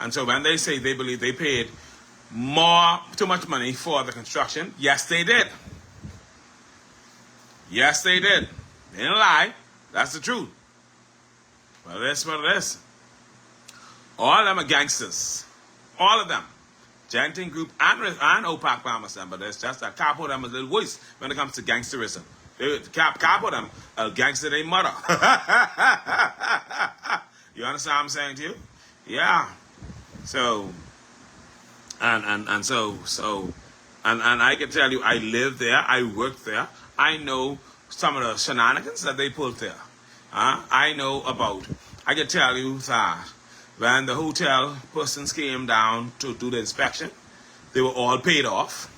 And so when they say they believe they paid too much money for the construction, yes, they did. Yes, they did. They didn't lie. That's the truth. Well, that's what it is. All of them are gangsters. All of them. Genting Group and OPAC Farmers, but it's just that Capo them is a little voice when it comes to gangsterism. Capo them a gangster they mother. You understand what I'm saying to you? Yeah. So and I can tell you, I live there, I work there, I know some of the shenanigans that they pulled there. I know about. I can tell you that when the hotel persons came down to do the inspection, they were all paid off.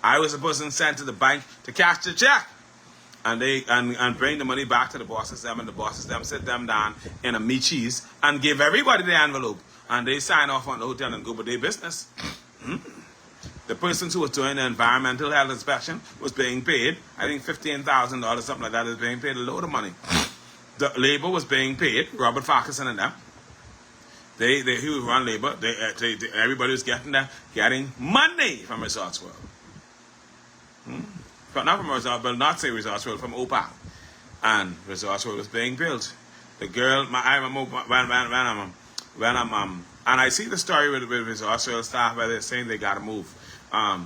I was the person sent to the bank to cash the check. And they and bring the money back to the bosses them, and the bosses them sit them down in a meat cheese and give everybody the envelope. And they sign off on the hotel and go about their business. The persons who was doing the environmental health inspection was being paid, I think $15,000, something like that, is being paid a load of money. The labor was being paid, Robert Farquharson and them. They who run labor, everybody was getting money from Resorts World. But not from Resorts, but not say Resorts World, from OPAC. And Resorts World was being built. The girl, I remember when I'm and I see the story with Resorts World staff where they're saying they gotta move.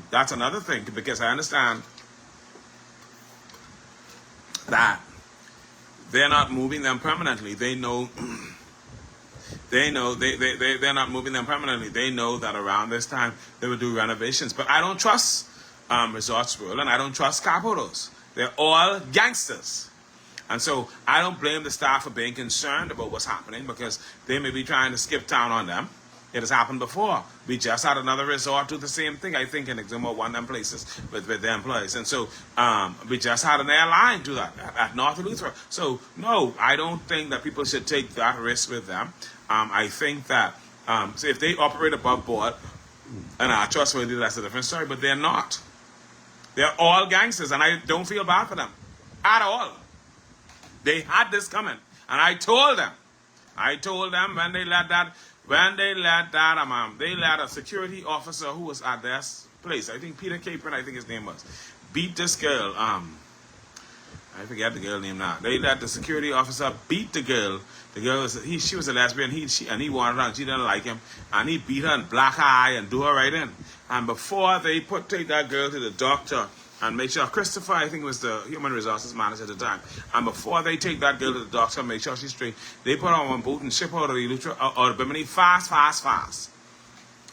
That's another thing, because I understand that they're not moving them permanently. They know they're not moving them permanently. They know that around this time they will do renovations. But I don't trust Resorts World, and I don't trust Capotos. They're all gangsters. And so I don't blame the staff for being concerned about what's happening, because they may be trying to skip town on them. It has happened before. We just had another resort do the same thing, I think, in Exuma, one of them places with their employees. And so we just had an airline do that at North Eleuthera. So, no, I don't think that people should take that risk with them. I think that so if they operate above board and are trustworthy, that's a different story, but they're not. They're all gangsters, and I don't feel bad for them at all. They had this coming, and I told them when they let a security officer who was at their place, I think Peter Capron, I think his name was, beat this girl. I forget the girl name now. They let the security officer beat the girl. The girl she was a lesbian. He wanted her, and she didn't like him, and he beat her in black eye and do her right in. And before they take that girl to the doctor and make sure, Christopher, I think, was the human resources manager at the time, and before they take that girl to the doctor and make sure she's straight, they put her on one boat and ship her out of Eleuthera or Bimini fast.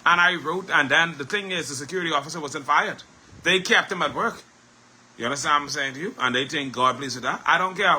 And I wrote, and then the thing is, the security officer wasn't fired. They kept him at work. You understand what I'm saying to you? And they think God pleased with that. I don't care.